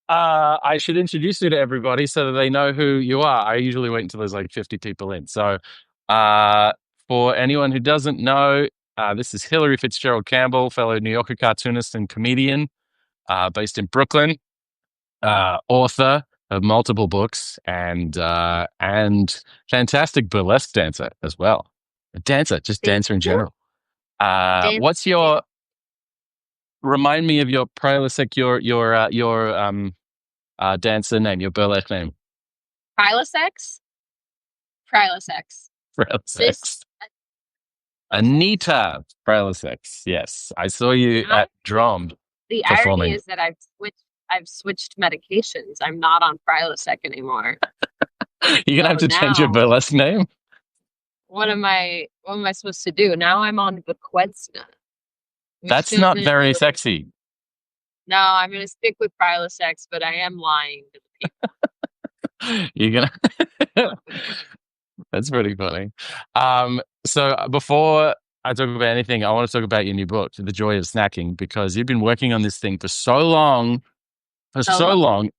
I should introduce you to everybody so that they know who you are. I usually wait until there's like 50 people in. So, uh, for anyone who doesn't know, this is Hilary Fitzgerald Campbell, fellow New Yorker cartoonist and comedian, based in Brooklyn, author of multiple books, and fantastic burlesque dancer as well. A dancer, just Thank dancer in you. general. Dance, What's dance. your remind me of your prolific your dancer name, your burlesque name? Prilosec? Prilosec. This, Prelisex. Prilosec. Anita Prelisex. Yes. I saw you Now, at Drom the irony performing. is that I've switched medications. I'm not on Prilosec anymore. You're gonna have So to change your now, burlesque name. what am I supposed to do? Now I'm on Bequedsna, which That's not doesn't very really. sexy. No, I'm going to stick with Prilosec, but I am lying to the You're gonna That's pretty funny. So before I talk about anything, I want to talk about your new book, The Joy of Snacking, because you've been working on this thing for so long, for so so long. long.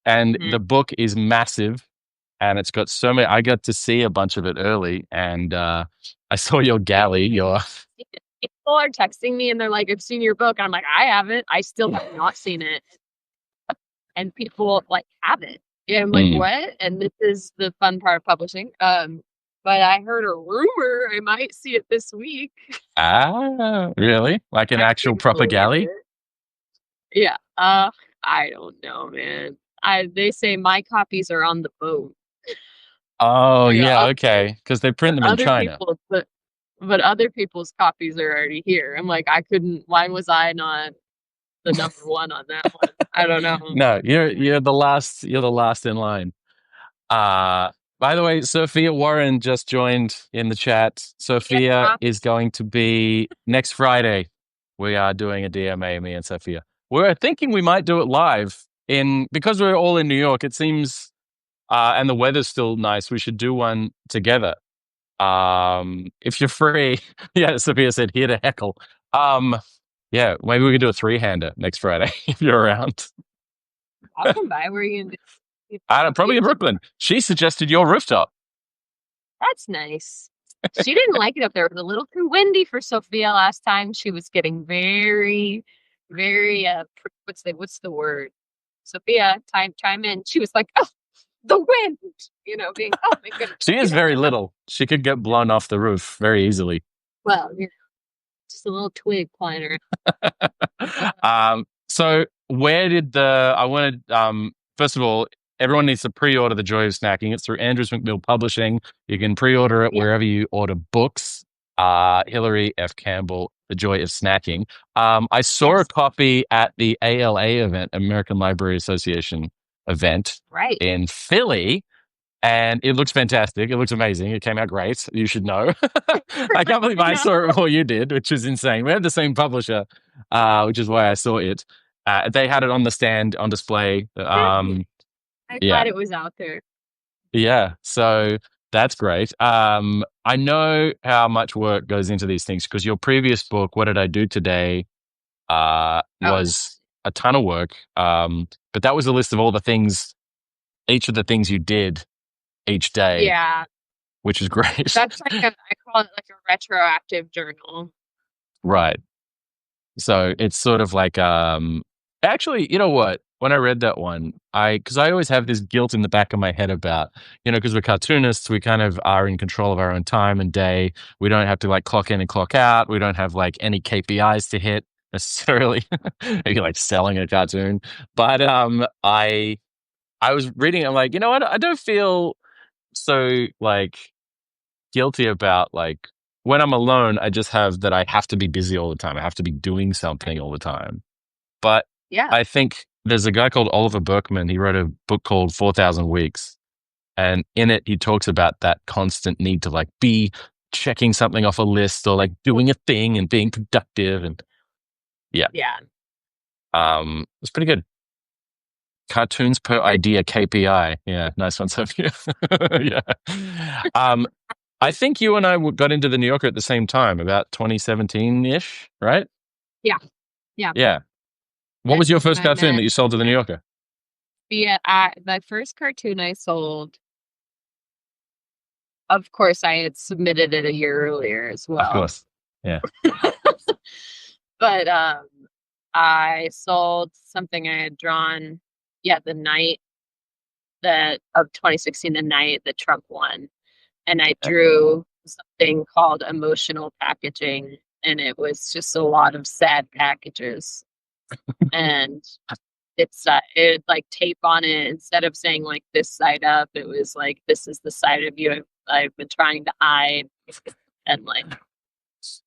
And Mhm. the book is massive and it's got so many. I got to see a bunch of it early, and I saw your galley. Your People are texting me and they're like, "I've seen your book." I'm like, "I haven't. I still have not seen it." And people like have it. Yeah, I'm like, Mm. "What?" And this is the fun part of publishing. But I heard a rumor I might see it this week. Really? Like an I actual couldn't proper believe galley? it. Yeah. I don't know, man. I They say my copies are on the boat. Oh I go, yeah, okay, okay. Because they print but them in China. other people's copies are already here. I'm like, I couldn't. Why was I not the number one on that one? I don't know. No, you're the last in line. Uh by the way, Sophia Warren just joined in the chat. Yeah, Sophia is going to be next Friday. We are doing a DMA, me and Sophia. We're thinking we might do it live in because we're all in New York. It seems and the weather's still nice. We should do one together. If you're free, yeah, Sophia said here to heckle. Um, yeah, maybe we can do a three-hander next Friday if you're around. I'll come by. Where are you gonna do? Probably in Brooklyn. She suggested your rooftop. That's nice. She didn't like it up there. It was a little too windy for Sophia last time. She was getting very, very what's the word? Sophia, chime in. She was like, "Oh, the wind," being, "Oh my goodness," She is very little. She could get blown off the roof very easily. Well, just a little twig flying around. So where did I wanted first of all, everyone needs to pre-order The Joy of Snacking. It's through Andrews McMill Publishing. You can pre-order it Yeah. wherever you order books. Hilary F. Campbell, The Joy of Snacking. I saw a Yes. copy at the ALA event, American Library Association event Right. in Philly. And it looks fantastic. It looks amazing. It came out great. You should know. I can't believe I I know. saw it before you did, which is insane. We have the same publisher, which is why I saw it. They had it on the stand on display. Good. I'm Yeah, glad it was out there. yeah. So that's great. I know how much work goes into these things because your previous book, What Did I Do Today, Oh, was a ton of work. But that was a list of all the things, each of the things you did each day, yeah. which is great. That's I call it like a retroactive journal. Right. So it's sort of like actually, you know what? When I read that one, because I always have this guilt in the back of my head about, because we're cartoonists, we kind of are in control of our own time and day. We don't have to like clock in and clock out. We don't have like any KPIs to hit necessarily. Maybe like selling a cartoon. But I was reading, I'm like, you know what? I don't feel so like guilty about like when I'm alone, I just have that I have to be busy all the time. I have to be doing something all the time. But Yeah. I think there's a guy called Oliver Berkman. He wrote a book called 4,000 Weeks. And in it, he talks about that constant need to like be checking something off a list or like doing a thing and being productive. And yeah, Yeah. it's pretty good. Cartoons per Great. idea KPI. Yeah, nice one, Sophia. Yeah. Um, I think you and I got into the New Yorker at the same time, about 2017 ish, right? Yeah. Yeah. Yeah. What That's was your first when I cartoon that met. you sold to the New Yorker? Yeah, the first cartoon I sold, of course, I had submitted it a year earlier as Of well. course. Yeah. But I sold something I had drawn, yeah, the night that of 2016, the night the Trump won. And I drew something called emotional packaging, and it was just a lot of sad packages. And it like tape on it instead of saying like this side up, it was like this is the side of you I've been trying to hide, and like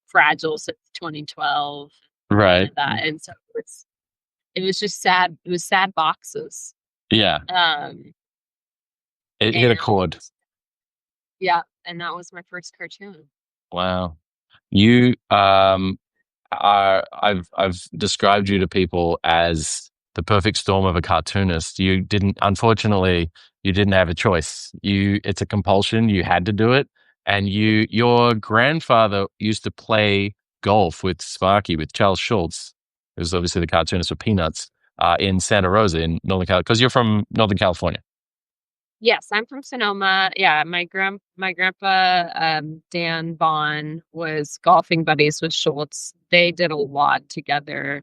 fragile since 2012, kind Right. of that. And so it was just sad. It was sad boxes. Yeah. Um, It hit a and chord. yeah, and that was my first cartoon. Wow. You I've described you to people as the perfect storm of a cartoonist. You didn't, unfortunately, you didn't have a choice. It's a compulsion. You had to do it. And your grandfather used to play golf with Sparky, with Charles Schultz, who's obviously the cartoonist for Peanuts, in Santa Rosa in Northern California, because you're from Northern California. Yes, I'm from Sonoma. Yeah, my grandpa, Dan Bond, was golfing buddies with Schultz. They did a lot together.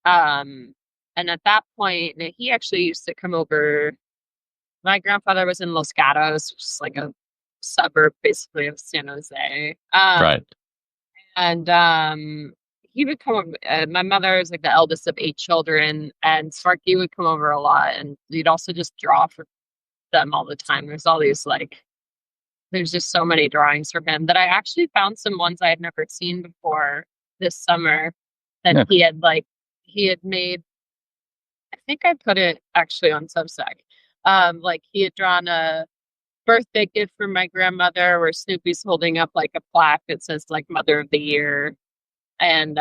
Um, and at that point, he actually used to come over. My grandfather was in Los Gatos, which is like a suburb basically of San Jose. Right. And he would come over. My mother is like the eldest of 8 children, and Sparky would come over a lot, and he'd also just draw for them all the time. There's just so many drawings from him that I actually found some ones I had never seen before this summer that Yeah. he had made. I think I put it actually on Substack. Like he had drawn a birthday gift for my grandmother where Snoopy's holding up like a plaque that says like Mother of the Year, and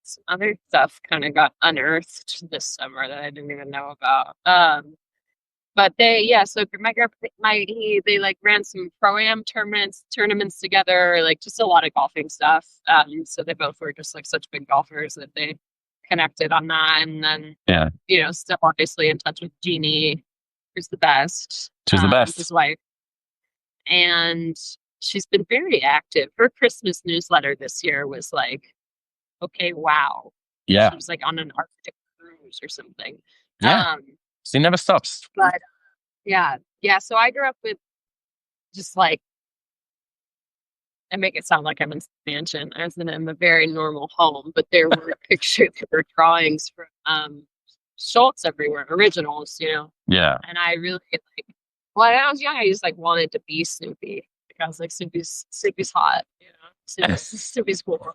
some other stuff kind of got unearthed this summer that I didn't even know about. But so my grandpa, they like ran some pro-am tournaments together, like just a lot of golfing stuff. So they both were just like such big golfers that they connected on that. And then, Yeah. still obviously in touch with Jeannie, who's the best, She's the best. his wife. And she's been very active. Her Christmas newsletter this year was like, okay, wow. Yeah. She was like on an Arctic cruise or something. Yeah. Um, She never stops. but yeah, yeah. So I grew up with just like, I make it sound like I'm in a mansion. I was in a very normal home, but there were there were drawings from Schultz everywhere, originals, Yeah. And I really like. When I was young, I just like wanted to be Snoopy. Like I was like Snoopy's hot, Snoopy's cool,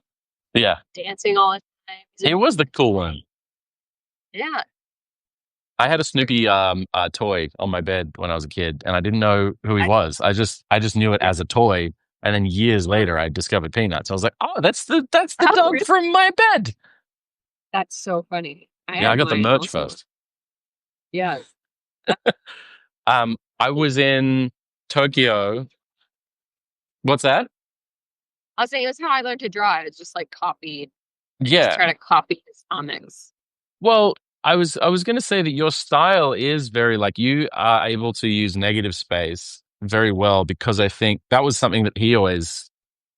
Yeah. dancing all the time. It was the cool one. Yeah. I had a Snoopy toy on my bed when I was a kid, and I didn't know who he I, was. I just knew it as a toy, and then years later, I discovered Peanuts. I was like, "Oh, that's the oh, dog really? from my bed." That's so funny. I Yeah, I had got the mine merch also. first. Yeah. I was in Tokyo. What's that? I was saying it was how I learned to draw. I was just like just Yeah. try to copy his comics. Well, I was going to say that your style is very like you are able to use negative space very well because I think that was something that he always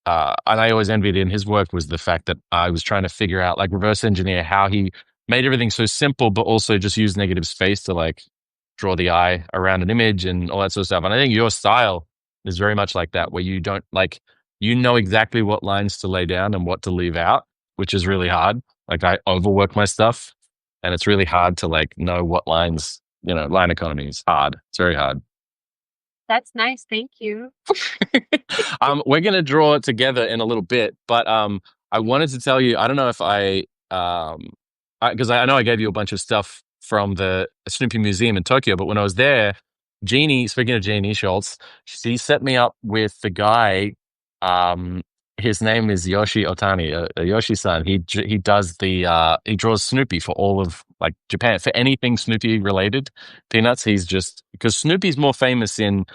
and I always envied in his work was the fact that I was trying to figure out, like, reverse engineer how he made everything so simple, but also just use negative space to like draw the eye around an image and all that sort of stuff. And I think your style is very much like that, where you don't like, you know exactly what lines to lay down and what to leave out, which is really hard. Like I overwork my stuff and it's really hard to like know what lines, line economy is hard. It's very hard. That's nice. Thank you. We're gonna draw it together in a little bit, but I wanted to tell you. I don't know if because I know I gave you a bunch of stuff from the Snoopy Museum in Tokyo, but when I was there, Jeannie, speaking of Jeannie Schultz, she set me up with the guy. Um, his name is Yoshi Otani, Yoshi-san. He does he draws Snoopy for all of like Japan for anything Snoopy related. Peanuts. He's just because Snoopy's more famous in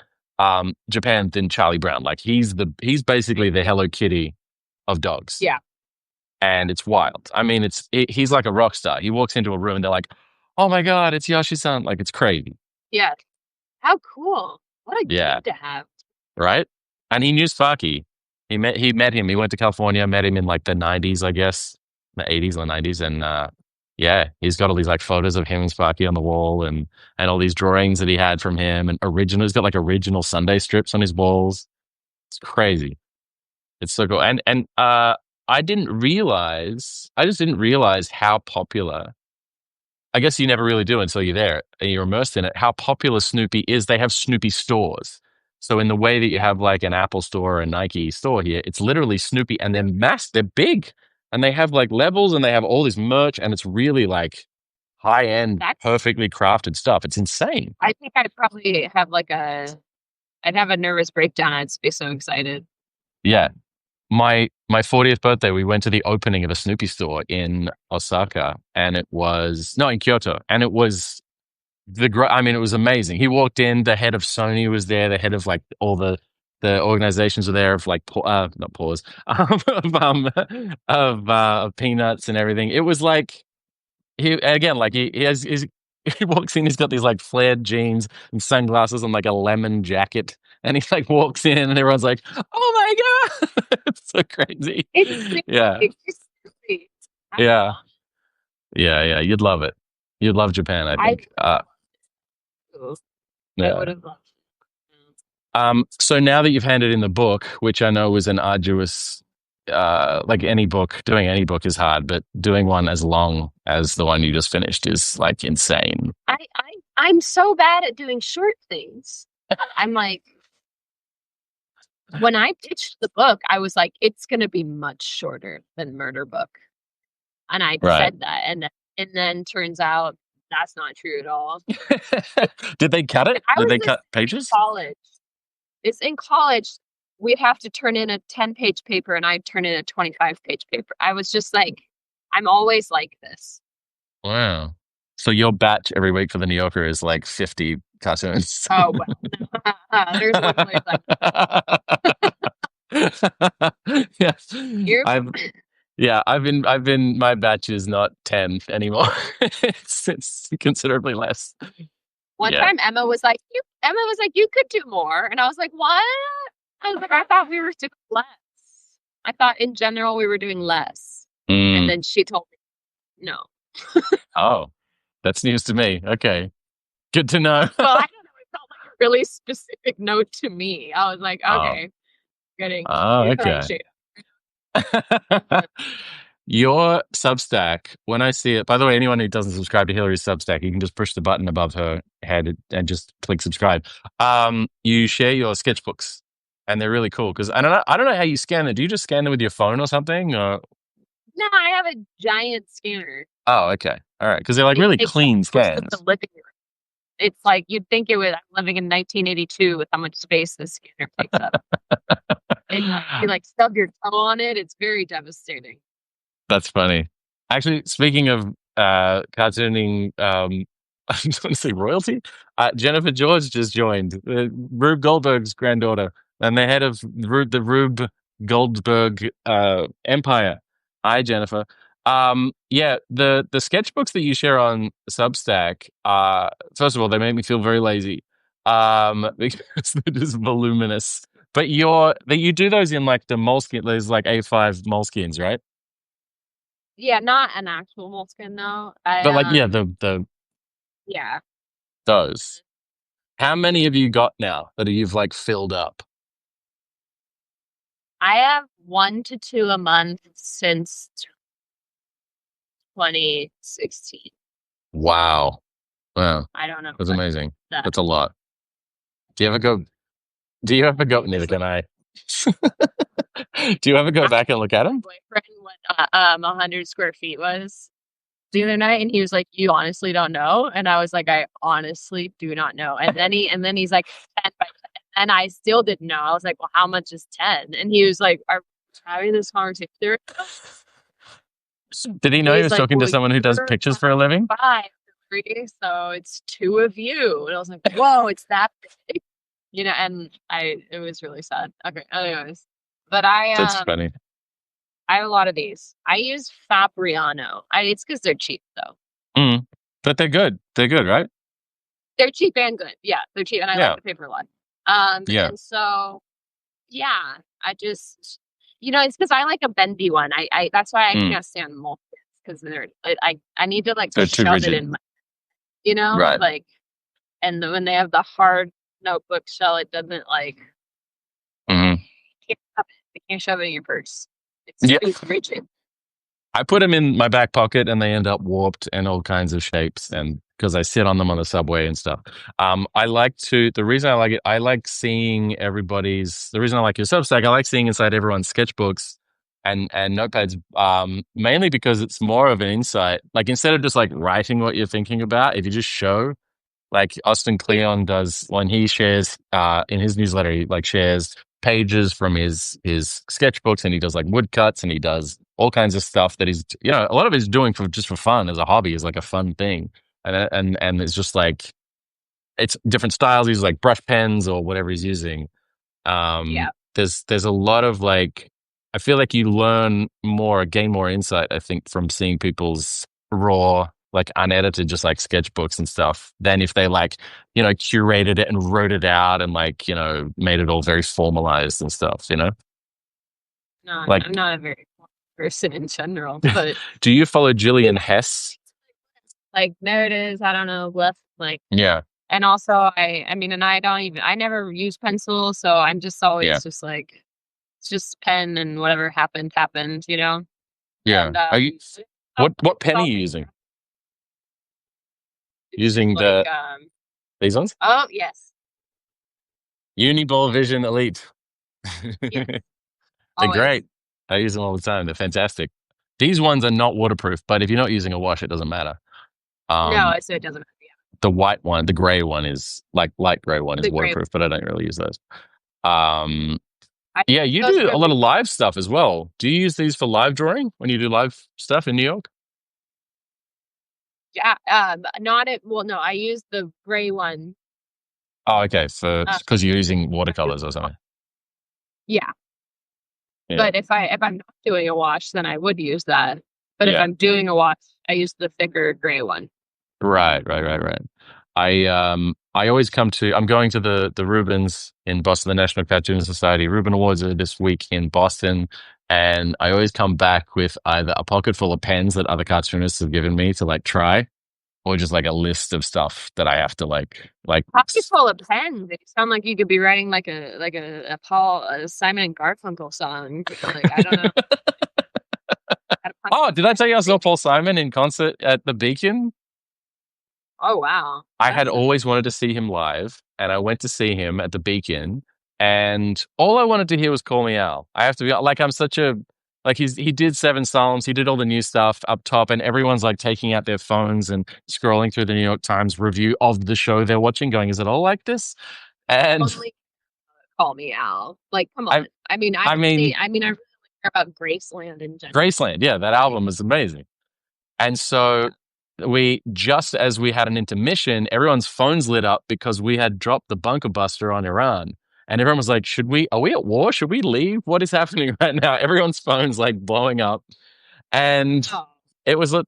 Japan than Charlie Brown. Like he's basically the Hello Kitty of dogs. Yeah. And it's wild. I mean, he's like a rock star. He walks into a room and they're like, oh my God, it's Yoshi-san. Like, it's crazy. Yeah. How cool. What a Yeah. gift to have. Right? And he knew Sparky. He met him. He went to California, met him in like the 90s, I guess, the 80s or 90s, and yeah, he's got all these like photos of him and Sparky on the wall, and all these drawings that he had from him, and original. He's got like original Sunday strips on his walls. It's crazy. It's so cool. And I just didn't realize how popular. I guess you never really do until you're there and you're immersed in it. How popular Snoopy is. They have Snoopy stores. So in the way that you have like an Apple store or a Nike store here, it's literally Snoopy, and they're big, and they have like levels, and they have all this merch, and it's really like high end, That's, perfectly crafted stuff. It's insane. I think I'd probably have I'd have a nervous breakdown. I'd be so excited. Yeah. My 40th birthday, we went to the opening of a Snoopy store in Osaka, and it was no, in Kyoto, and it was I mean, it was amazing. He walked in, the head of Sony was there, the head of like all the organizations were there of like not pause of Peanuts and everything. It was like he again, like he has he walks in, he's got these like flared jeans and sunglasses and like a lemon jacket, and he like walks in, and everyone's like, "Oh my God!" It's so crazy. It's Yeah, it's sweet. yeah, yeah. You'd love it. You'd love Japan, I I think. I Yeah. would have loved it. So now that you've handed in the book, which I know was an arduous, like any book, doing any book is hard, but doing one as long as the one you just finished is like insane. I'm so bad at doing short things. I'm like, when I pitched the book, I was like, it's going to be much shorter than Murder Book. And I Right. said that. And then turns out that's not true at all. Did they cut it? I Did was they this cut pages? college. It's in college. We'd have to turn in a 10-page paper, and I'd turn in a 25-page paper. I was just like, I'm always like this. Wow. So your batch every week for the New Yorker is like 50 cartoons. Oh, well. There's one place Yes. you're I've I've been my batch is not 10 anymore. It's considerably less. one Yeah. time Emma was like, you could do more. And I was like, what? I was like, I thought we were doing less. I thought in general we were doing less. And Mm. then she told me no. Oh, that's news to me. Okay. Good to know. Well, I don't know. It felt like a really specific note to me. I was like, Oh. okay, getting Oh, you're throwing okay. shade. Your Substack, when I see it, by the way, anyone who doesn't subscribe to Hilary's Substack, you can just push the button above her head and just click subscribe. You share your sketchbooks, and they're really cool because I don't know how you scan them. Do you just scan them with your phone or something? Or No, I have a giant scanner. oh, okay, all right, because they're like It really takes clean most of the scans. living room. It's like you'd think it would. I'm living in 1982 with how much space this scanner takes up. You like stub your toe on it. It's very devastating. That's funny. Actually, speaking of cartooning, I just want to say royalty. Jennifer George just joined, Rube Goldberg's granddaughter, and the head of the Rube Goldberg empire. Hi, Jennifer. Yeah, the sketchbooks that you share on Substack, first of all, they make me feel very lazy, because they're just voluminous. But you do those in like the moleskin, those like A5 moleskins, right? Yeah, not an actual moleskin though. But like, yeah, the Yeah. those. How many have you got now that you've like filled up? I have 1 to 2 a month since 2016. Wow. Wow. I don't know That's what amazing. that. That's a lot. Do you ever go do you ever go neither can I. Do you ever go I back and look at them? boyfriend what 100 square feet was the other night, and he was like, "You honestly don't know?" And I was like, "I honestly do not know." And then he's like, 10 by 10. And I still didn't know. I was like, "Well, how much is 10?" And he was like, "Are we having this conversation?" Did he know he He's was like, talking to "Well, someone who does you're pictures for a living? 5, 3, so it's 2 of you." And I was like, "Whoa, it's that big?" And it was really sad. Okay, anyways. But That's funny. I have a lot of these. I use Fabriano. It's because they're cheap though. Mm. But they're good. They're good, right? They're cheap and good. Yeah, they're cheap, and I like Yeah. the paper a lot. Yeah. And so yeah, I just it's because I like a bendy one. I that's why I Mm. can't stand multis because I need to like They're too shove it rigid. in my Right. like and when they have the hard notebook shell, it doesn't like Hmm. can't shove it. You can't shove it in your purse. It's Yeah. too rigid. I put them in my back pocket and they end up warped and all kinds of shapes and because I sit on them on the subway and stuff. I like to, the reason I like it, I like seeing the reason I like your Substack, I like seeing inside everyone's sketchbooks and notepads, mainly because it's more of an insight. Like instead of just like writing what you're thinking about, if you just show, like Austin Yeah, Kleon does when he shares in his newsletter, he like shares pages from his sketchbooks and he does like woodcuts and he does all kinds of stuff that he's a lot of it he's doing for just for fun as a hobby, is like a fun thing. And it's just like it's different styles. He's like brush pens or whatever he's using. yeah. There's a lot of like I feel like you learn more, gain more insight, I think, from seeing people's raw, like unedited, just like sketchbooks and stuff, than if they like, curated it and wrote it out and like, made it all very formalized and stuff. No, I'm Like, not a very person in general, but do you follow yeah, Gillian Hess? like there it is. I don't know, left like Yeah, and also I mean and I never use pencil, so I'm just yeah, always just like it's just pen and whatever happened. yeah. And Are you, what pen are you using? Using like these ones? oh yes. Uniball Vision Elite. Yes, They're always. great. I use them all the time. They're fantastic. These ones are not waterproof, but if you're not using a wash, it doesn't matter. No, Um, so it doesn't matter. Yeah. the white one, the gray one is like light gray one is The gray waterproof, but I don't really use those. Um, I yeah, you those do a lot really of live stuff as well. Do you use these for live drawing when you do live stuff in New York? yeah, not it well no, I use the gray one. Oh, okay. For Uh because you're using watercolors or something. yeah. Yeah, But if I'm not doing a wash, then I would use that. But if yeah. I'm doing a wash, I use the thicker gray one. Right, right, right, right. I always come to I'm going to the Rubens in Boston, the National Cartoon Society. Reuben Awards are this week in Boston, and I always come back with either a pocket full of pens that other cartoonists have given me to like try, or just like a list of stuff that I have to Pocket full of pens. You sound like you could be writing like a Paul a Simon and Garfunkel song. Like I don't know. Got a pocket Oh, did I tell you I full saw of Paul Simon in concert at the Beacon? oh wow. I had That's nice. always wanted to see him live, and I went to see him at the Beacon, and all I wanted to hear was "Call Me Al." I have to be like, I'm such a like he did Seven Psalms, he did all the new stuff up top, and everyone's like taking out their phones and scrolling through the New York Times review of the show they're watching, going, "Is it all like this?" And Only call me Al. Like, come on. I I mean, I mean, I mean, I really care about Graceland in general. Graceland, yeah, that album is amazing. And so Yeah. we just as we had an intermission, everyone's phones lit up because we had dropped the bunker buster on Iran. And everyone was like, are we at war? Should we leave? What is happening right now? Everyone's phones like blowing up. And Oh,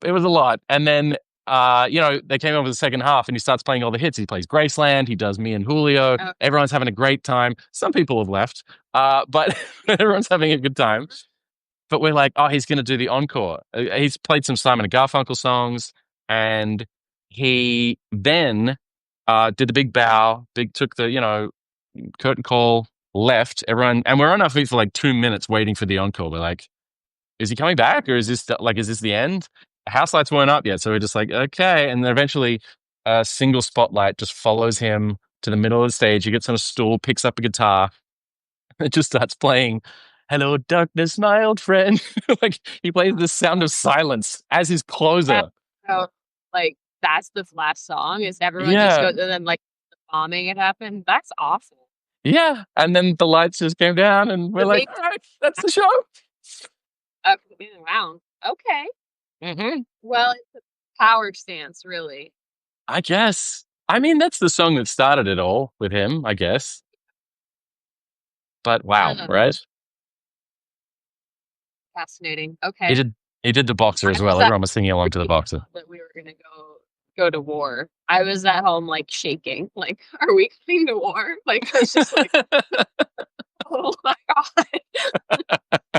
it was a lot. And then they came over the second half and he starts playing all the hits. He plays Graceland, he does Me and Julio. oh, Everyone's having a great time. Some people have left. But everyone's having a good time. But we're like, oh, he's going to do the encore. He's played some Simon and Garfunkel songs, and he then did the big bow, took the curtain call, left everyone, and we're on our feet for like 2 minutes waiting for the encore. We're like, is he coming back, or is this the end? House lights weren't up yet, so we're just like, okay, and then eventually a single spotlight just follows him to the middle of the stage. He gets on a stool, picks up a guitar, it just starts playing "Hello Darkness, my old friend." Like he plays the sound of silence as his that, closer. oh, like, that's the last song? Is everyone just Yeah. goes and then, like, the bombing had happened? That's awful. Yeah. And then the lights just came down and we're The like, big all right, that's the show. wow. Okay. Hmm. Well, it's a power stance, really. I guess. I mean, that's the song that started it all with him, I guess. But wow, Uh, right? fascinating. He Okay. did he did the boxer I as was well. Everyone was singing along to the really boxer. thought that we were gonna go go to war. I was at home like shaking. Like, are we going to war? Like, I was just like, oh my god.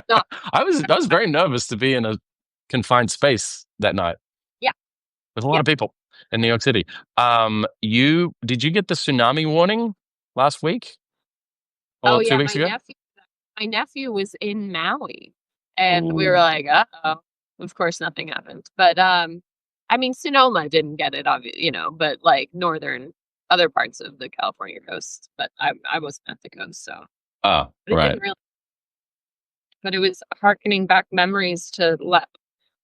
No, I was very nervous to be in a confined space that night yeah, with a lot yeah. of people in New York City. You did you get the tsunami warning last week Oh or two yeah, weeks ago? my nephew was in Maui, and we were Ooh. like, uh-oh. Of course, nothing happened. But I mean, Sonoma didn't get it, obviously, but like northern other parts of the California coast. But I wasn't at the coast, so Oh, but it right. didn't really. But it was harkening back memories to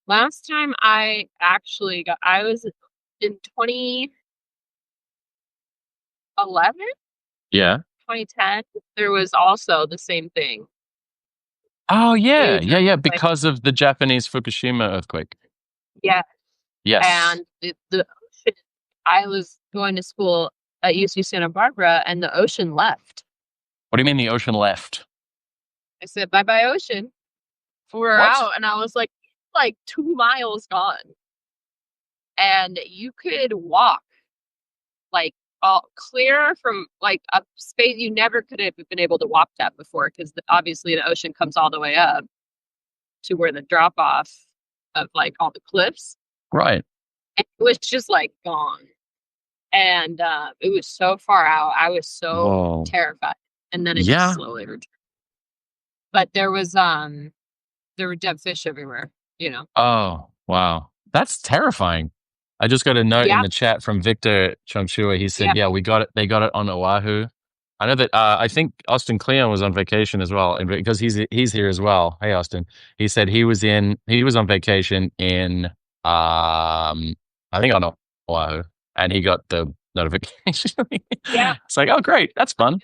last time I actually got. I was in 2011, Yeah. 2010. There was also the same thing. Oh, yeah. It Yeah, yeah, like because of the Japanese Fukushima earthquake. yeah. Yes. And the ocean, I was going to school at UC Santa Barbara, and the ocean left. What do you mean the ocean left? I said, "Bye bye, ocean." We're What? out, and I was like 2 miles gone, and you could walk like all clear from like a space you never could have been able to walk that before because obviously the ocean comes all the way up to where the drop off of like all the cliffs, Right. and it was just like gone. And it was so far out. I was so Whoa. terrified. And then it just Yeah. slowly returned. But there were dead fish everywhere, you know. Oh, wow. That's terrifying. I just got a note in Yeah, the chat from Victor Chongshua. He yeah, said, "Yeah, we got it. They got it on Oahu." I know that. I think Austin Kleon was on vacation as well, and because he's here as well. Hey, Austin. He said he was on vacation in I think on Oahu, and he got the notification. yeah. It's like, oh, great, that's fun.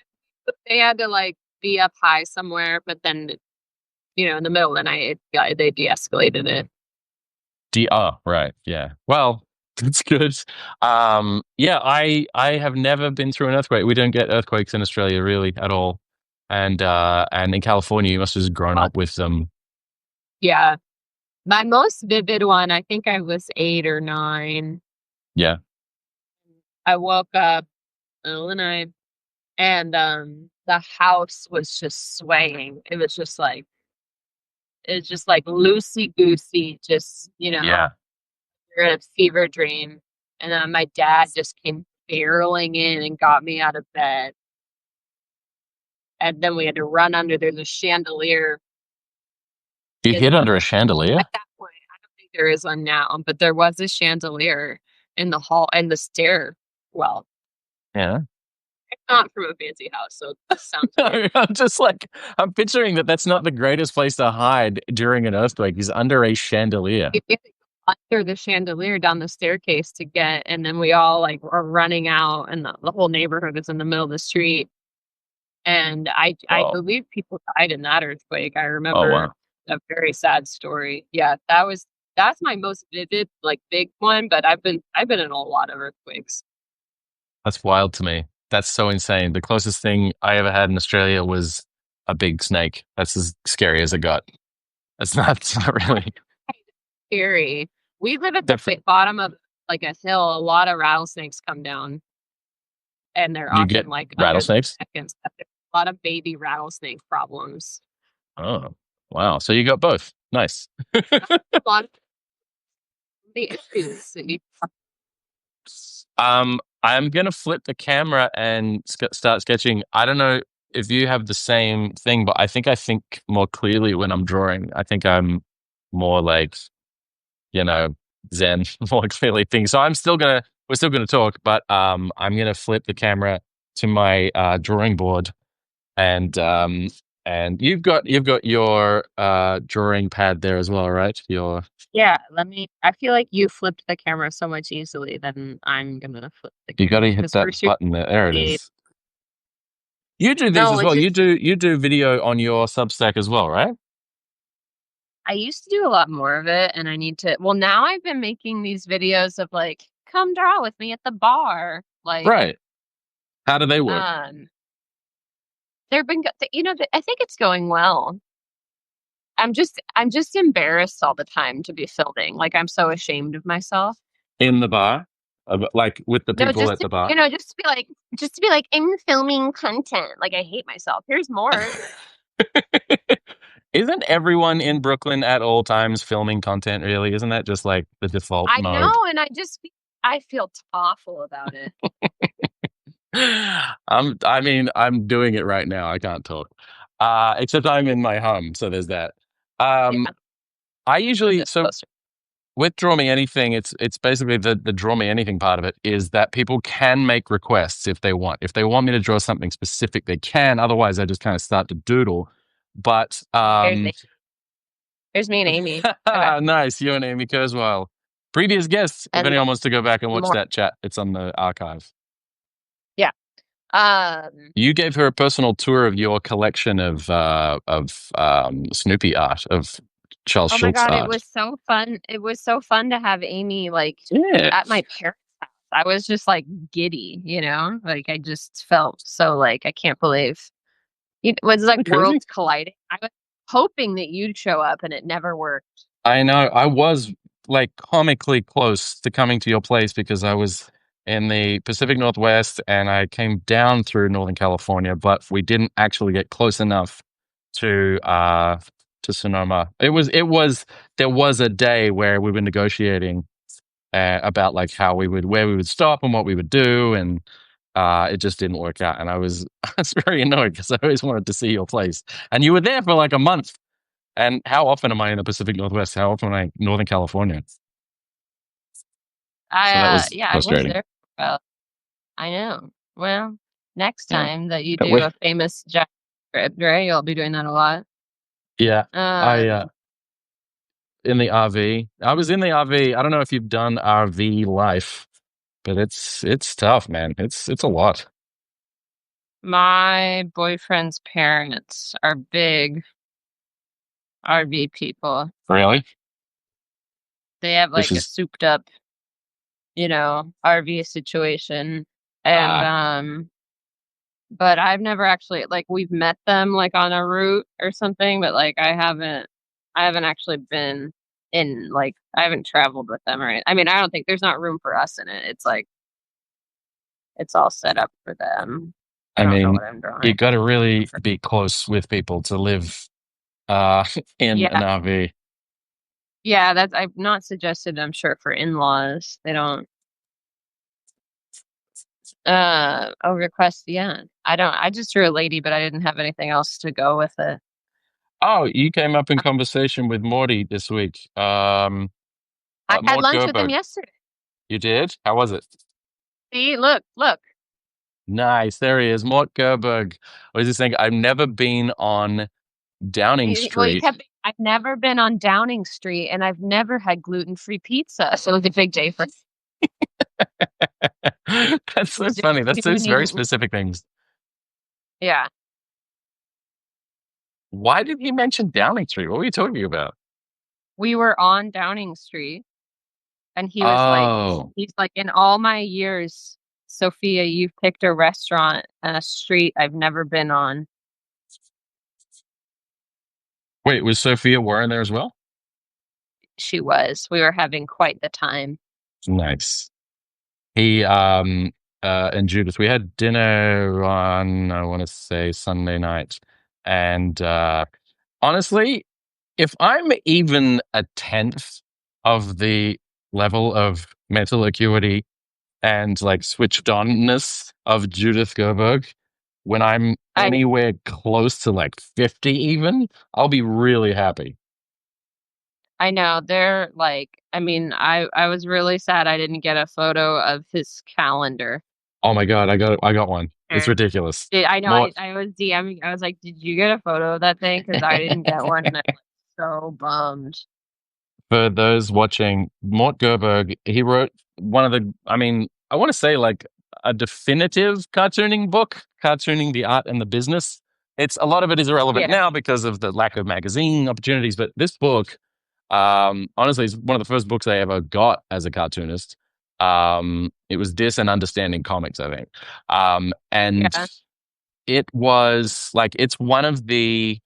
They had to like be up high somewhere, but then in the middle of the night, they de-escalated it. Oh, right. Yeah. Well, that's good. Yeah, I have never been through an earthquake. We don't get earthquakes in Australia really at all. And in California you must have just grown But up with them. yeah, my most vivid one, I think I was 8 or 9. Yeah. I woke up middle of the night, and the house was just swaying. It's just like loosey goosey, just, Yeah. you're in a fever dream. And then my dad just came barreling in and got me out of bed. And then we had to run under. There's a chandelier You in hid the, under a chandelier? at that point, I don't think there is one now, but there was a chandelier in the hall and the stair. Well, Yeah. I'm not from a fancy house, so this sounds weird. I'm just like I'm picturing that that's not the greatest place to hide during an earthquake. He's under a chandelier. You have to go under the chandelier down the staircase to get, and then we all like are running out, and the whole neighborhood is in the middle of the street. And I Oh. believe people died in that earthquake. I Oh, remember wow. a very sad story. Yeah, that's my most vivid, like big one. But I've been in a lot of earthquakes. That's wild to me. That's so insane. The closest thing I ever had in Australia was a big snake. That's as scary as it got. It's not really. Scary. We live at the Def- bottom of like a hill. A lot of rattlesnakes come down, and they're you get often like under the rattlesnakes? deck and stuff. There's a lot of baby rattlesnake problems. Oh, wow. So you got both. Nice. A lot of the issues that you I'm gonna flip the camera and start sketching. I don't know if you have the same thing, but I think more clearly when I'm drawing. I think I'm more like, you know, zen, more clearly things. So we're still gonna talk, but I'm gonna flip the camera to my drawing board, and you've got your drawing pad there as well, right? Your Yeah, I feel like you flipped the camera so much easily than I'm gonna flip the you got camera to hit because that first button there. There it you is. You do these no, as it's well. just You do video on your Substack as well, right? I used to do a lot more of it, and I need to. Well, now I've been making these videos of like, come draw with me at the bar. Like, Right. How do they work? um, they've been, I think it's going well. I'm just embarrassed all the time to be filming. Like, I'm so ashamed of myself. In the bar? Like with the No, people at the bar. just to be like, I'm filming content. Like I hate myself. Here's more. Isn't everyone in Brooklyn at all times filming content, really? Isn't that just like the default I mode? know, and I feel awful about it. I mean, I'm doing it right now. I can't talk. Except I'm in my home, so there's that. Um, Yeah, I move usually this so closer. with Draw Me Anything, it's basically the Draw Me Anything part of it is that people can make requests if they want. If they want me to draw something specific, they can. Otherwise, I just kind of start to doodle. But Here's me. Here's me and Amy. Okay, nice, you and Amy Kurzweil, previous guests. If and anyone wants to go back and watch more. that chat, it's on the archive. Yeah. You gave her a personal tour of your collection of Snoopy art, of Charles Oh my Schultz God, it art. was so fun. It was so fun to have Amy like Yeah, at my parents' house. I was just like giddy, you know? Like I just felt so like I can't believe it was isn't like that crazy? worlds colliding. I was hoping that you'd show up and it never worked. I know. I was like comically close to coming to your place because I was in the Pacific Northwest and I came down through Northern California, but we didn't actually get close enough to Sonoma. There was a day where we were negotiating about like how we would where we would stop and what we would do, and it just didn't work out. And I was I was very annoyed because I always wanted to see your place, and you were there for like a month. And how often am I in the Pacific Northwest? How often am I in Northern California? So that was Yeah, I was frustrating. there. Well, I know. Well, next Yeah. time that you But do a famous Jack trip, right? You'll be doing that a lot. yeah, I Um, in the RV. I was in the RV. I don't know if you've done RV life, but it's tough, man. It's a lot. my boyfriend's parents are big RV people. Really? They have This like a is souped up, RV situation. And ah. but I've never actually like we've met them like on a route or something, but like I haven't actually been in like I haven't traveled with them, right? I mean, I don't think there's not room for us in it. It's like it's all set up for them. I I don't know mean, what I'm you drawing. got to really be close with people to live in an Yeah. RV. Yeah, that's I've not suggested, I'm sure, for in-laws. They don't request, yeah. I just drew a lady, but I didn't have anything else to go with it. Oh, you came up in conversation with Morty this week. I had Mort lunch with him Gerberg. yesterday. You did? How was it? See, look. Nice. There he is. Mort Gerberg. I was just saying, I've never been on Downing Well, you Street. kept. I've never been on Downing Street, and I've never had gluten-free pizza. So it was a big day for. That's so Do, funny. That's do we those very need? specific things. Yeah, Why did he mention Downing Street? What were you talking about? we were on Downing Street, and Oh, he's like, in all my years, Sophia, you've picked a restaurant and a street I've never been on. wait, was Sophia Warren there as well? She was. We were having quite the time. Nice. He and Judith, we had dinner on I want to say Sunday night. And honestly, if I'm even a tenth of the level of mental acuity and like switched onness of Judith Gerberg, when I'm I anywhere close to like 50 even, I'll be really happy. I know they're like. I mean, I was really sad I didn't get a photo of his calendar. Oh my God, I got one. It's Sure. ridiculous. I know More I was DMing. I was like, "Did you get a photo of that thing?" Because I didn't get one, and I'm so bummed. for those watching, Mort Gerberg, he wrote one of the, I mean, I want to say like a definitive cartooning book, cartooning the art and the business. It's a lot of it is irrelevant Yeah, now because of the lack of magazine opportunities, but this book, honestly, is one of the first books I ever got as a cartoonist. It was this and Understanding Comics, I think. And yeah. it was like it's one of the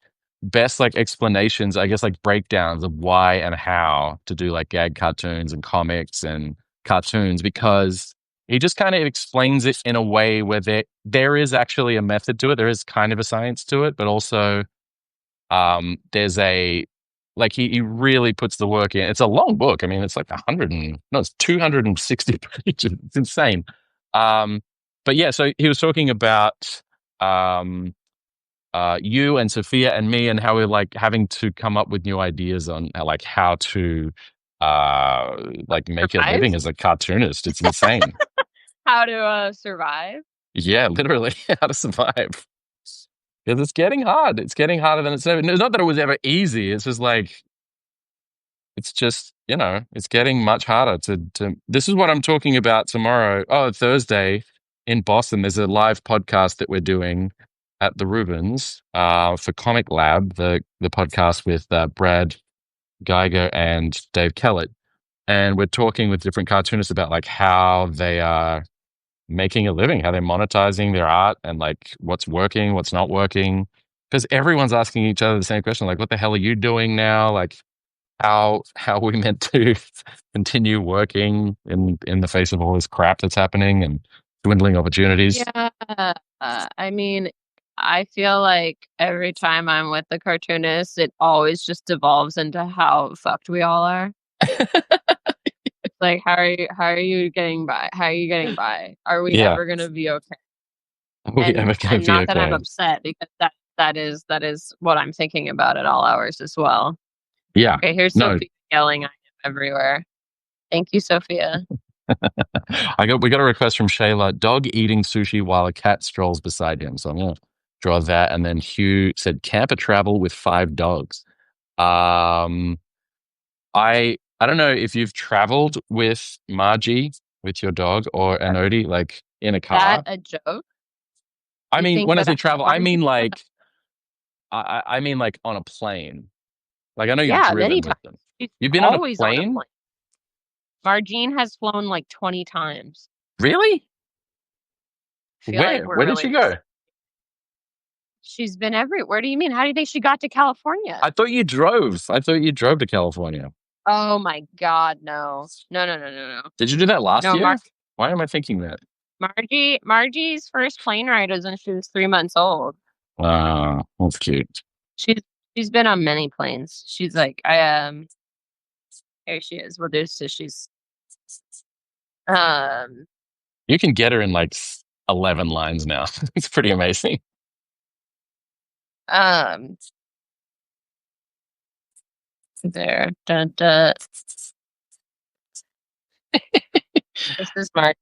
best like explanations, I guess, like breakdowns of why and how to do like gag cartoons and comics and cartoons because he just kind of explains it in a way where there is actually a method to it. There is kind of a science to it, but also there's a like he really puts the work in. It's a long book. I mean, it's like 100 and no, it's 260 pages. It's insane. But yeah, so he was talking about you and Sophia and me and how we're like having to come up with new ideas on like how to like make a Survive? living as a cartoonist. It's insane. How to survive? Yeah, literally how to survive. Because it's getting hard. It's getting harder than it's ever. It's not that it was ever easy. It's just like it's just, it's getting much harder to this is what I'm talking about tomorrow. Oh, Thursday in Boston, there's a live podcast that we're doing at the Rubens for Comic Lab, the podcast with Brad Geiger and Dave Kellett. And we're talking with different cartoonists about like how they are making a living, how they're monetizing their art and like what's working, what's not working. Because everyone's asking each other the same question, like, what the hell are you doing now? Like how are we meant to continue working in the face of all this crap that's happening and dwindling opportunities? Yeah. I mean, I feel like every time I'm with the cartoonist, it always just devolves into how fucked we all are. Like, how are you getting by? How are you getting by? Are we Yeah. ever gonna be okay? Are we ever going to be Not that I'm okay? upset because that is what I'm thinking about at all hours as well. Yeah. Okay, here's No, Sophia yelling at him everywhere. Thank you, Sophia. we got a request from Shayla, dog eating sushi while a cat strolls beside him. So I'm going to draw that. And then Hugh said camper travel with 5 dogs. Um, I don't know if you've traveled with Margie, with your dog, or an Odie, like in a That car. a joke? I You mean, think when I that say travel, I I'm mean like I mean like on a plane. Like I know you've yeah, many driven times. with them. She's You've been on a always on a plane? plane. Margine has flown like 20 times. Really? Feel like we're Where did really she the same. go? She's been everywhere. Where do you mean? How do you think she got to California? I thought you drove. I thought you drove to California. Oh my God, no. No, no, no, no, no. Did you do that last No, year? Why am I thinking that? Margie's first plane ride was when she was 3 months old. That's cute. She's she's been on many planes. She's like, here she is. Well, there's so she's um You can get her in like 11 lines now. It's pretty amazing. um there. Dun, dun. This is Margie.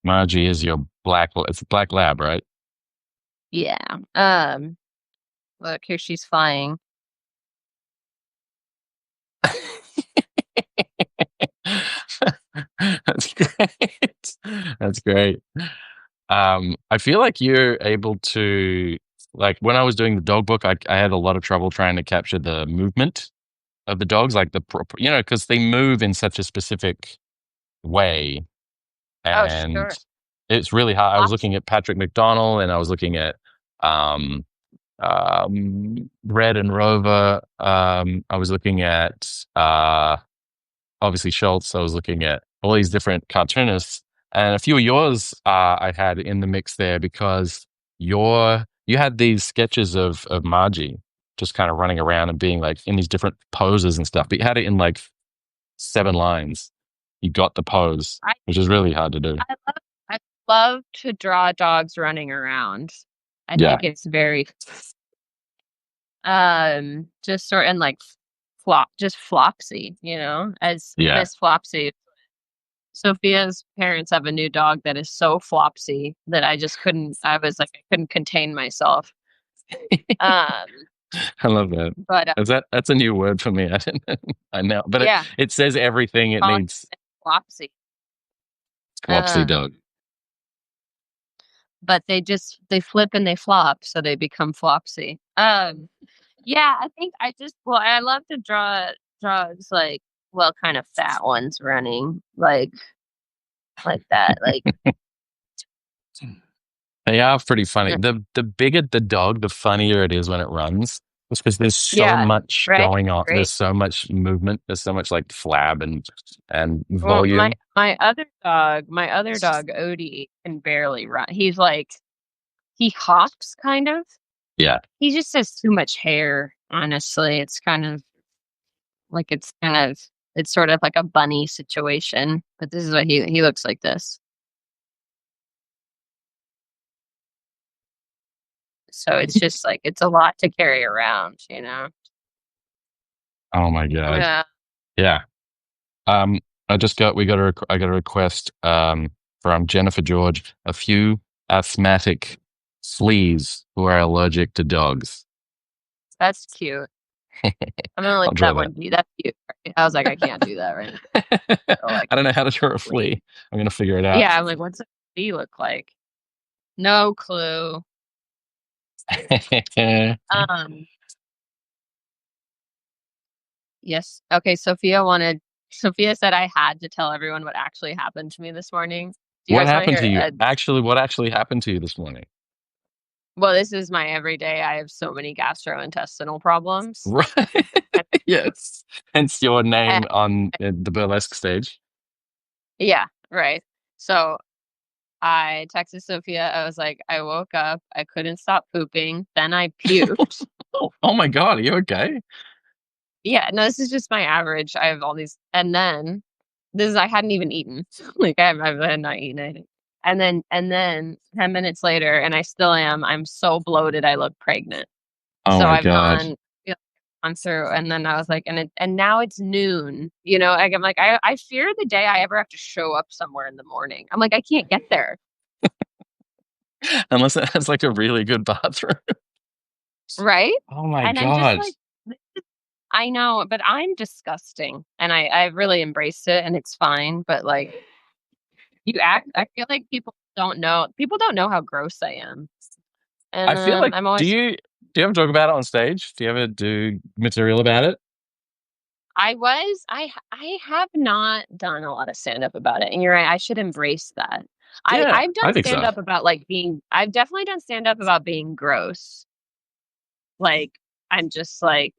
Margie is your it's a black lab, right? Yeah. Look, here she's flying. That's great. That's great. I feel like you're able to, like, when I was doing the dog book, I had a lot of trouble trying to capture the movement of the dogs, like because they move in such a specific way, Oh, and sure. it's really hard. I was Flopsy. looking at Patrick McDonald, and I was looking at um, Red and Rover. I was looking at obviously Schultz. I was looking at all these different cartoonists, and a few of yours I had in the mix there because you had these sketches of Margie just kind of running around and being like in these different poses and stuff, but you had it in like 7 lines. You got the pose, I which is really hard to do. I love I love to draw dogs running around. I Yeah, think it's very just sort and like just Flopsy, as yeah. Miss Flopsy. Sophia's parents have a new dog that is so Flopsy that I was like I couldn't contain myself. Um I love that. but That's a new word for me. I didn't I know, but yeah, it says everything it call it needs. Flopsy. Flopsy Um dog. but they flip and they flop, so they become Flopsy. Yeah, I think I love to draw dogs like, well, kind of fat ones running like that. Like, They are pretty funny. yeah, The bigger the dog, the funnier it is when it runs. because there's so Yeah, much right? going on. There's Great. so much movement. There's so much like flab and Well, volume. my other dog, Odie, can barely run. He's like he hops kind of. Yeah. He just has too much hair, honestly. It's kind of like it's sort of like a bunny situation. But this is what he looks like this. So it's just like it's a lot to carry around, you know. Oh my God. Yeah. Yeah. I got a request from Jennifer George, a few asthmatic fleas who are allergic to dogs. That's cute. I'm gonna I'll let draw that that. one be. That's cute. I was like, I can't do that right now. So, like, I don't know how to draw a flea. flea. I'm gonna figure it out. Yeah, I'm like, what's a flea look like? No clue. Um, yes. Okay, Sophia said I had to tell everyone what actually happened to me this morning. Do you What guys want to happened to hear you? it? What actually happened to you this morning? Well, this is my everyday. I have so many gastrointestinal problems. Right. And, Yes. Hence your and- name on the burlesque stage. yeah, right. So I texted Sophia. I was like, I woke up, I couldn't stop pooping, then I puked. Oh my God, are you okay? Yeah, no, this is just my average. I have all these, and then this is I hadn't even eaten. Like I had not eaten anything. And then 10 minutes later, and I still am. I'm so bloated. I look pregnant. Oh So my I've God. gone through, and then I was like, and now it's noon. You know, like, I'm like, I fear the day I ever have to show up somewhere in the morning. I'm like, I can't get there, Unless it has like a really good bathroom. right? Oh my And I'm just God. like, I know, but I'm disgusting, and I've really embraced it, and it's fine. But like, I feel like people don't know how gross I am, and I feel like I'm always do you ever talk about it on stage? Do you ever do material about it? I have not done a lot of stand up about it, and you're right, I should embrace that. Yeah, I've I done think stand so. up about like being I've definitely done stand up about being gross. Like I'm just like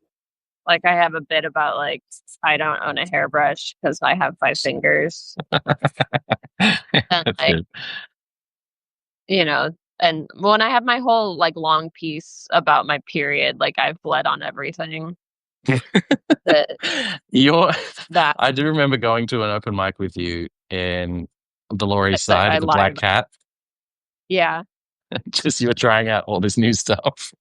I have a bit about like I don't own a hairbrush because I have 5 fingers, and That's like good. you know, and when I have my whole like long piece about my period, like I've bled on everything that You're that I do remember going to an open mic with you in the Lower East that Side I at the lied Black about. Cat. Yeah, Just you were trying out all this new stuff.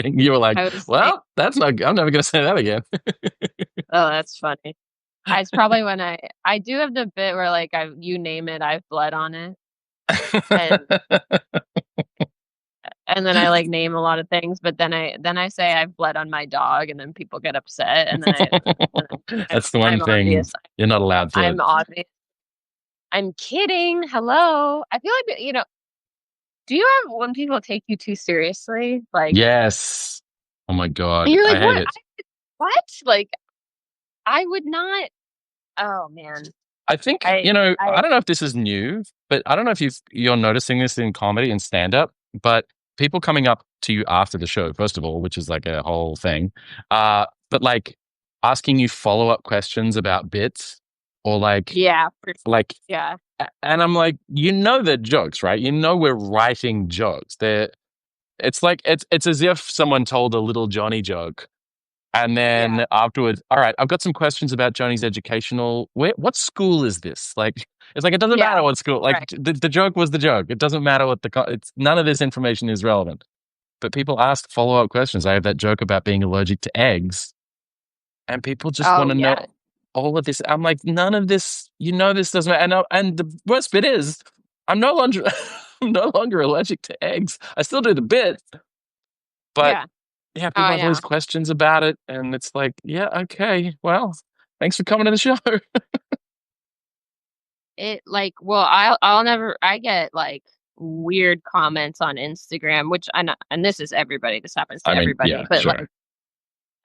You were like, I was like, well, that's not I'm never gonna say that again. oh, that's funny. It's probably when I do have the bit where like I you name it, I've bled on it, and and then I like name a lot of things, but then I say I've bled on my dog, and then people get upset, and then That's the one I'm thing obvious. you're not allowed to. I'm obvious. I'm kidding. Hello. I feel like do you have when people take you too seriously? Like, Yes. Oh my and God. you're I like, hate what? it. What? Like, I would not. Oh man, I think, I I I don't know if this is new, but I don't know if you're noticing this in comedy and stand up, but people coming up to you after the show, first of all, which is like a whole thing, but like asking you follow up questions about bits or yeah like, yeah and I'm like, they're jokes, right? We're writing jokes. It's like, it's as if someone told a little Johnny joke. And yeah. then afterwards, all right, I've got some questions about Johnny's educational. What school is this? Like, it's like it doesn't Yeah, matter what school. Like right. the joke was the joke. It doesn't matter what it's none of this information is relevant. But people ask follow up questions. I have that joke about being allergic to eggs, and people just want Oh, to know yeah. all of this. I'm like, none of this. This doesn't matter. And the worst bit is, I'm no longer I'm no longer allergic to eggs. I still do the bit, but Yeah. yeah, Oh, people have all these yeah. questions about it, and it's like, yeah, okay, well, thanks for coming to the show. Well, I'll never I get, like, weird comments on Instagram, which and this is everybody, this happens I to mean, everybody, yeah, but, sure. like,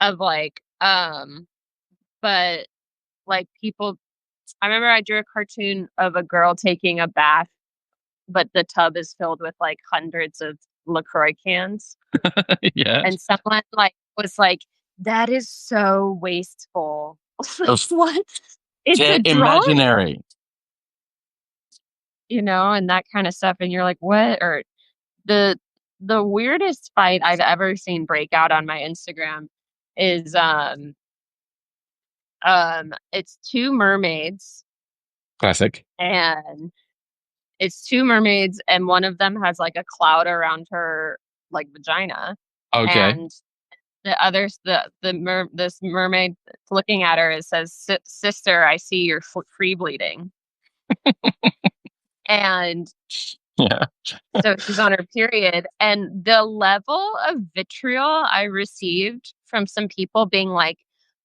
of, like, but, like, people I remember I drew a cartoon of a girl taking a bath, but the tub is filled with, like, hundreds of LaCroix cans, Yeah. and someone, like, was like, "That is so wasteful." Like, Those what? It's a drawing, imaginary. and that kind of stuff. And you're like, what? Or the the weirdest fight I've ever seen break out on my Instagram is it's two mermaids, Classic. and it's two mermaids, and one of them has like a cloud around her like vagina, Okay. and the others this mermaid looking at her, it says, Sister, I see you're free bleeding." And Yeah. so she's on her period, and the level of vitriol I received from some people being like,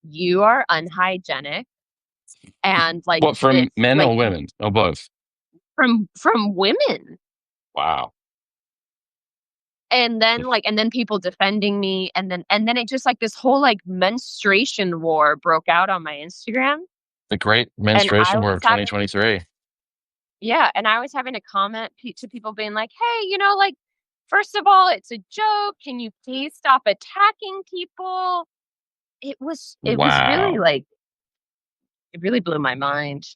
"You are unhygienic," and like What, from this, men like or women or both? from women. Wow. And then people defending me, and then it just like this whole like menstruation war broke out on my Instagram. The great And I menstruation war was of having 2023. Yeah, and I was having to comment to people being like, "Hey, like, first of all, it's a joke. Can you please stop attacking people?" It was really Wow. like it really blew my mind.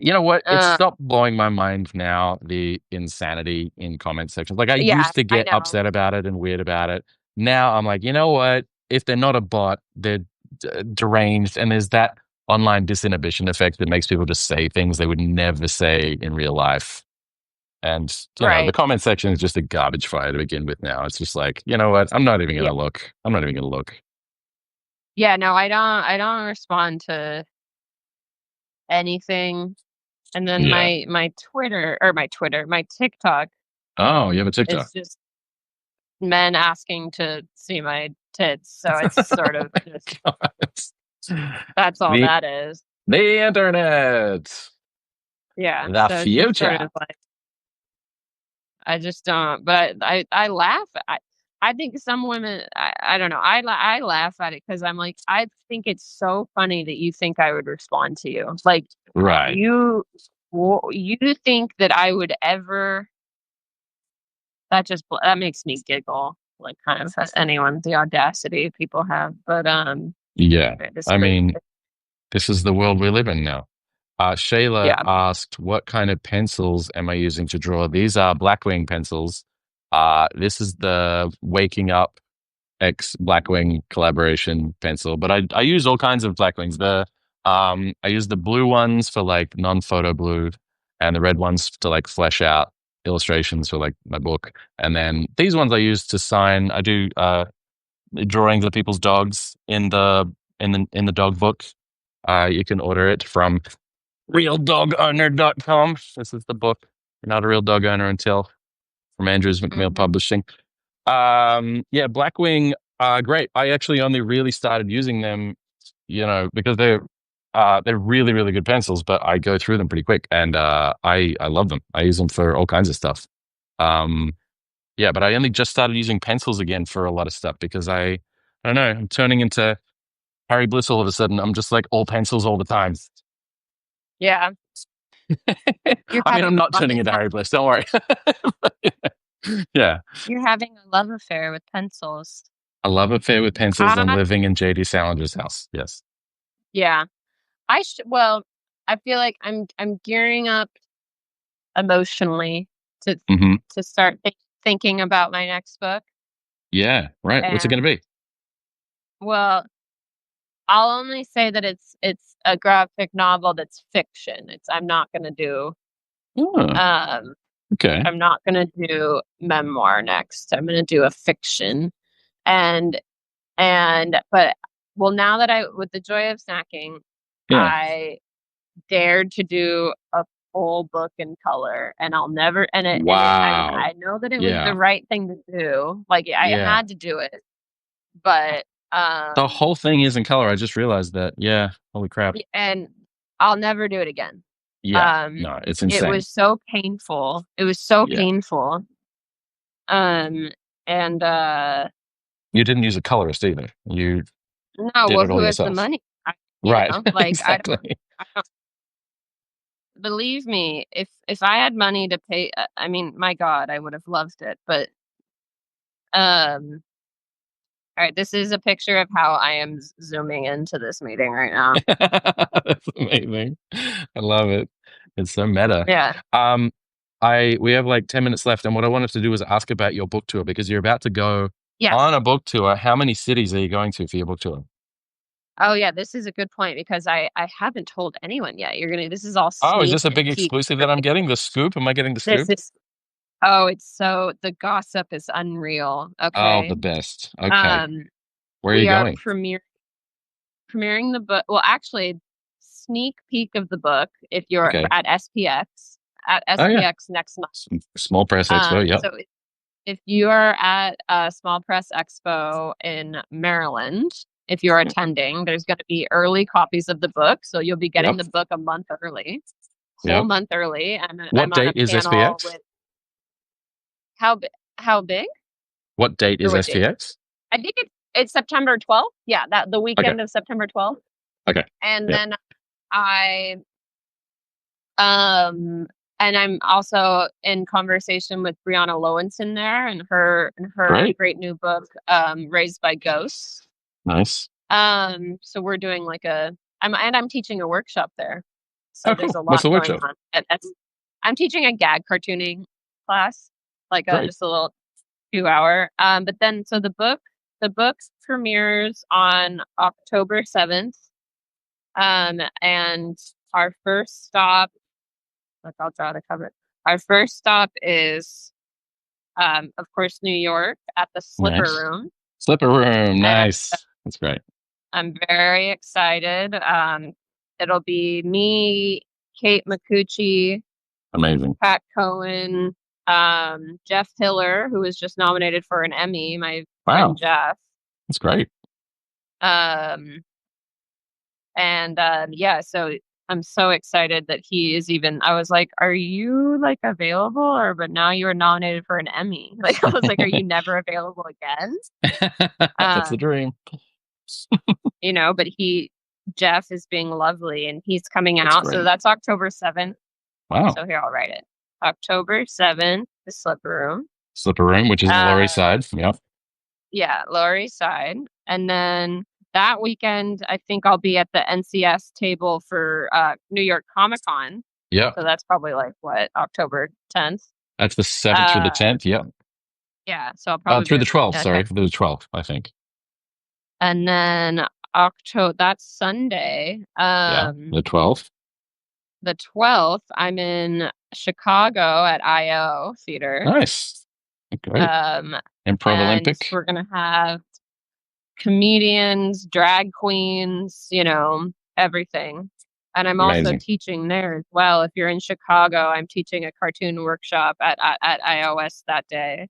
You know what? It's Uh, stopped blowing my mind now, the insanity in comment sections. Like, I yeah, used to I get know. upset about it and weird about it. Now I'm like, you know what? If they're not a bot, they're deranged. And there's that online disinhibition effect that makes people just say things they would never say in real life. And, the Right. comment section is just a garbage fire to begin with now. It's just like, you know what? I'm not even going Yeah. to look. I'm not even going to look. Yeah, no, I don't respond to anything. And then Yeah. my TikTok Oh, you have a TikTok. is just men asking to see my tits. So it's sort of just that's all the that is. the internet, Yeah. the So it's just sort future. of like I just don't, but I laugh. I think some women, I don't know. I laugh at it because I'm like, I think it's so funny that you think I would respond to you. Like, Right. you think that I would ever, that makes me giggle. Like, kind of anyone, the audacity people have. But, Yeah. it's I crazy. mean, this is the world we live in now. Shayla Yeah. asked, "What kind of pencils am I using to draw?" These are Blackwing pencils. This is the Waking Up X Blackwing collaboration pencil, but I use all kinds of Blackwings. I use the blue ones for like non-photo blue, and the red ones to like flesh out illustrations for like my book. And then these ones I use to sign. I do drawings of people's dogs in the dog book. You can order it from realdogowner.com. This is the book. You're not a real dog owner until, from Andrews McMill Hmm. Publishing. Yeah, Blackwing, great. I actually only really started using them, because they're really, really good pencils, but I go through them pretty quick, and I love them. I use them for all kinds of stuff. Um, yeah, but I only just started using pencils again for a lot of stuff because I don't know, I'm turning into Harry Bliss all of a sudden. I'm just like all pencils all the time. Yeah. You're I mean, having I'm not a love turning into Harry Bliss. Don't worry. Yeah, you're having a love affair with pencils. a love affair with pencils and I living in JD Salinger's house. Yes. Yeah. Well, I feel like I'm gearing up emotionally to Hmm. start thinking about my next book. Yeah. Right. What's it And going to be? well, I'll only say that it's a graphic novel that's fiction. It's Oh, um okay. I'm not gonna do memoir next. I'm gonna do a fiction. And but well, now that I with the joy of snacking, Yeah. I dared to do a full book in color, and I'll never and it Wow. I know that it was the Yeah. right thing to do. Like, I Yeah. had to do it, but The whole thing is in color. I just realized that. Yeah. Holy crap. and I'll never do it again. Yeah. Um No, it's it insane. was so painful. It was so Yeah. painful. Um and You didn't use a colorist either. You No, did well, it all who has the yourself. money? Right. Like, Exactly. I don't believe me, if I had money to pay, I mean, my God, I would have loved it, but um All right, this is a picture of how I am zooming into this meeting right now. That's amazing. I love it. It's so meta. Yeah. Um, we have like 10 minutes left, and what I wanted to do was ask about your book tour because you're about to go on Yes. a book tour. How many cities are you going to for your book tour? Oh yeah, this is a good point because I haven't told anyone yet. This is all Oh, is sneak this a and big peek exclusive for that I'm me. getting? The scoop? Am I getting the This scoop? is oh, it's so the gossip is unreal. Oh, the Okay. best. Okay. Um, Where are you we are going? premiering the book. Well, actually, sneak peek of the book if you're Okay. at SPX Oh, yeah. next month. Small Press Expo. Yep. So if you are at a Small Press Expo in Maryland, if you're attending, there's going to be early copies of the book, so you'll be getting Yep. the book a month early, whole Yep. month early. And I'm What on a date is panel SPX? with how big What date or is what date? SPX? I think it's September 12th. Yeah, that the Okay. weekend of September 12th. Okay. And Yep. then I um and I'm also in conversation with Brianna Lowenson there and her Great. great new book, Raised by Ghosts. Nice. So we're doing I'm teaching a workshop there. So Oh, there's cool. a What's lot the going workshop? on. I'm teaching a gag cartooning class, Great. just a little 2 hour. But then so the book premieres on October 7th. And our first stop, like I'll draw the cover. Our first stop is of course New York at the Slipper Nice. Room. Slipper room. And Nice. That's great. I'm very excited. It'll be me, Kate McCucci, Amazing. Pat Cohen, Jeff Hiller, who was just nominated for an Emmy, my friend Wow. Jeff. That's great. Um, and yeah, so I'm so excited that he is even. I was like, "Are you like available?" Or but now you are nominated for an Emmy. Like I was like, "Are you never available again?" That's the Um, dream. but Jeff is being lovely and he's coming That's out. So great. that's October 7th. Wow. So here I'll write it. October 7th, the Slipper Room. Slipper room, which is Uh, Lower East Side. Yep. yeah, Lower East Side. And then that weekend, I think I'll be at the NCS table for New York Comic Con. Yep. So that's probably like what, October 10th. That's the 7th through the Uh, 10th. Yep. yeah, so I'll probably be Through the on 12th. okay. Sorry. Through the 12th, I think. And then October, that's Sunday. Yeah. The 12th. The 12th, I'm in Chicago at IO Theater. Nice. Great. Um, Improv and Olympic. we're gonna have comedians, drag queens, everything. And I'm also Amazing. teaching there as well. If you're in Chicago, I'm teaching a cartoon workshop at iOS that day.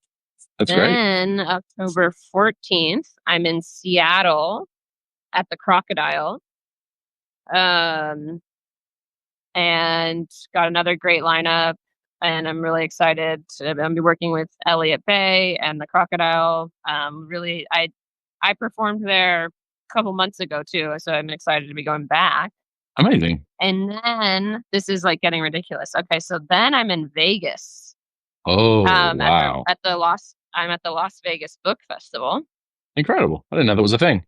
That's great. Then October 14th, I'm in Seattle at the Crocodile. Um, and got another great lineup. And I'm really excited to be working with Elliot Bay and the Crocodile. Really, I performed there a couple months ago too, so I'm excited to be going back. Amazing. And then this is like getting ridiculous. Okay, so then I'm in Vegas. Oh, wow. I'm at the Las Vegas Book Festival. Incredible. I didn't know that was a thing.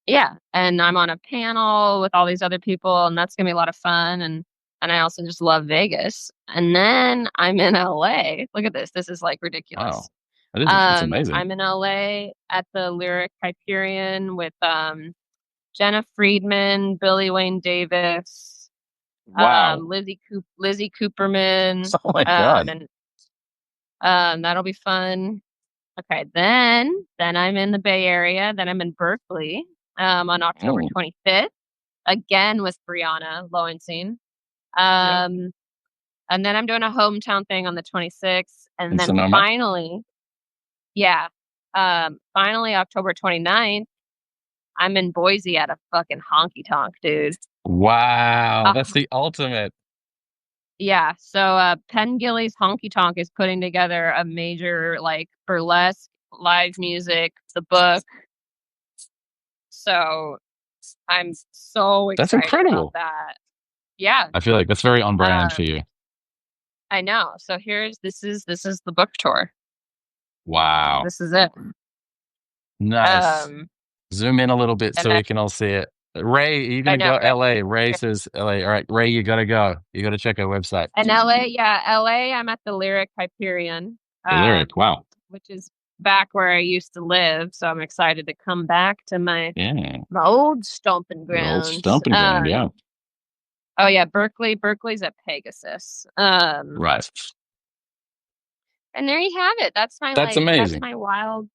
Yeah, and I'm on a panel with all these other people, and that's gonna be a lot of fun. And I also just love Vegas. And then I'm in LA. Look at this. This is like Wow. ridiculous. That's amazing. I'm in LA at the Lyric Hyperion with Jenna Friedman, Billy Wayne Davis, Wow. Lizzie Cooperman, Oh my God. and that'll be fun. Okay, then I'm in the Bay Area. Then I'm in Berkeley on October Oh, 25th, again with Brianna Lowenstein. yeah. And then I'm doing a hometown thing on the 26th. And In then Sonoma. finally, yeah, finally October 29th, I'm in Boise at a fucking honky tonk, dude. Wow. Uh, That's the ultimate. yeah, so Penn Gilly's Honky Tonk is putting together a major like burlesque, live music, the book. So I'm so That's excited about incredible. that. Yeah. I feel like that's very on brand for Um, you. I know. So this is the book tour. Wow. This is it. Nice. Um, Zoom in a little bit and so we can all see it. Ray, are you I gonna know, go right? LA? Ray says LA. All right, Ray, you gotta go. You gotta check our website. And LA, yeah, LA, I'm at the Lyric Hyperion, The lyric. Wow. which is back where I used to live. So I'm excited to come back to Yeah. my old stomping The old grounds. stomping ground, yeah. Oh yeah, Berkeley. Berkeley's at Pegasus. Right. And there you have it. That's That's amazing. my wild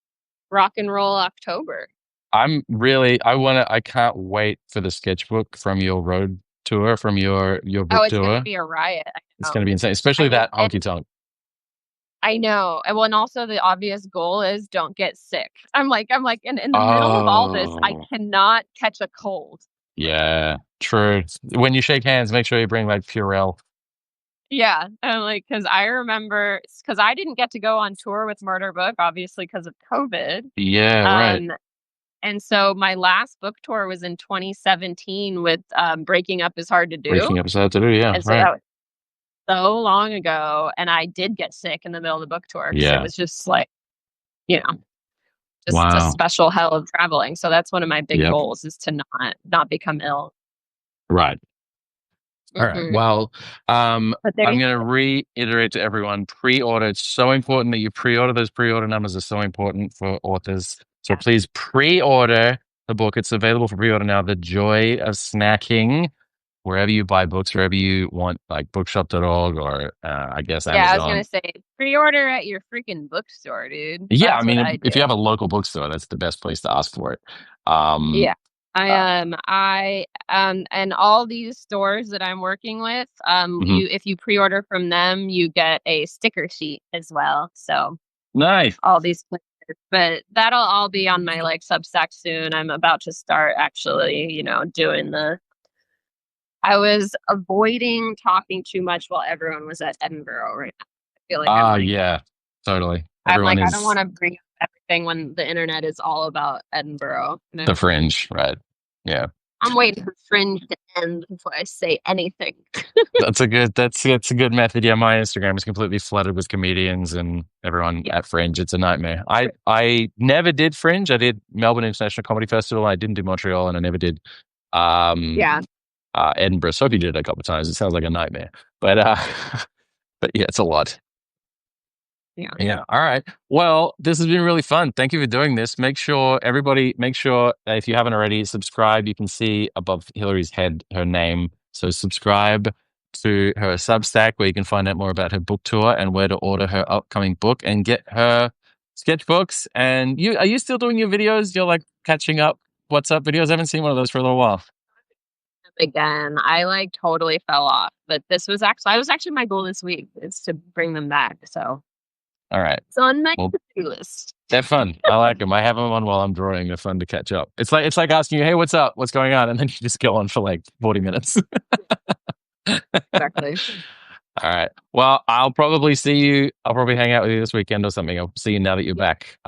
rock and roll October. I can't wait for the sketchbook from your road tour, from your Oh, book it's gonna tour. be a riot. I It's know. gonna be insane, especially that honky tonk. I know. And well, and also the obvious goal is don't get sick. I'm like, in the middle of all this, I Oh, cannot catch a cold. yeah, true. When you shake hands, make sure you bring like Purell. Yeah. And like, cause I remember, cause I didn't get to go on tour with Murder Book, obviously, because of COVID. Yeah, right. Um, and so my last book tour was in 2017 with Breaking Up is Hard to Do. Breaking up is hard to do. Yeah, And so right. that was so long ago. And I did get sick in the middle of the book tour because it Yeah. was just like, you know, just a Wow. special hell of traveling. So that's one of my big Yep. goals is to not become ill. Right. All right. Hmm. Well, But there I'm you going to go. reiterate to everyone: pre-order. It's so important that you pre-order. Those pre-order numbers are so important for authors. So Yeah. please pre-order the book. It's available for pre-order now. The Joy of Snacking, wherever you buy books, wherever you want, like bookshop.org or I guess Yeah, I was gonna Amazon. say pre-order at your freaking bookstore, dude. Yeah, I That's what mean, I if do. you have a local bookstore, that's the best place to ask for it. Um, Yeah. uh, And all these stores that I'm working with, mhm. if you pre-order from them, you get a sticker sheet as well. So Nice. all these places, but that'll all be on my like Substack soon. I'm about to start actually, doing I was avoiding talking too much while everyone was at Edinburgh right now. I feel like Yeah, totally. I'm Everyone like, I don't is want to bring up everything when the internet is all about Edinburgh. the fringe, right? Yeah. I'm waiting for Fringe to end before I say anything. That's a good method. Yeah, my Instagram is completely flooded with comedians and everyone Yeah. at Fringe. It's a nightmare. I never did Fringe. I did Melbourne International Comedy Festival. I didn't do Montreal, and I never did um Yeah. Edinburgh. Sophie did it a couple of times. It sounds like a nightmare. But but yeah, it's a lot. Yeah. Yeah. All right. Well, this has been really fun. Thank you for doing this. Make sure if you haven't already, subscribe. You can see above Hilary's head her name. So subscribe to her Substack where you can find out more about her book tour and where to order her upcoming book and get her sketchbooks. And are you still doing your videos? You're like catching up WhatsApp videos? I haven't seen one of those for a little while. Again, I like totally fell off, but I was actually my goal this week is to bring them back. So All right. it's on my Well, to-do list. they're fun. I like them. I have them on while I'm drawing. They're fun to catch up. It's like asking you, "Hey, what's up? What's going on?" And then you just go on for like 40 minutes. Exactly. All right. Well, I'll probably see you. I'll probably hang out with you this weekend or something. I'll see you now that you're Yeah. back.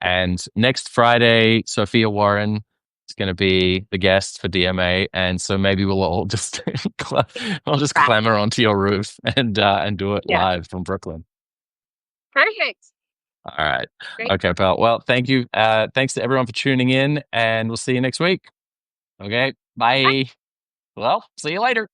And next Friday, Sophia Warren is going to be the guest for DMA, and so maybe we'll all just we'll just Right. clamber onto your roof and do it Yeah. live from Brooklyn. Perfect. All right. Great. Okay, pal. Well, thank you. Thanks to everyone for tuning in, and we'll see you next week. Okay. Bye. Bye. Well, see you later.